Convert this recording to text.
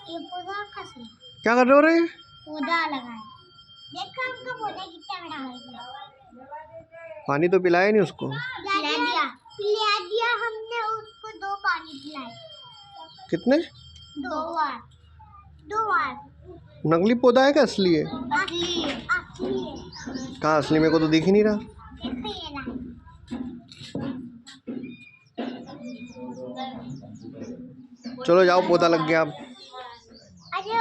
ये पौधा कैसे क्या कर रहे हो रे? पौधा लगाए। देखो हमका पौधा कितना बड़ा हो गया। पानी तो पिलाया नहीं उसको। पिला दिया हमने उसको 2 पानी पिलाए। कितने? 2 बार 2 बार। नकली पौधा है क्या असली है? असली है। कहाँ असली? मेरे को तो दिख ही नहीं रहा। देखो ये ना। चलो जाओ, पौधा लग गया अब। अरे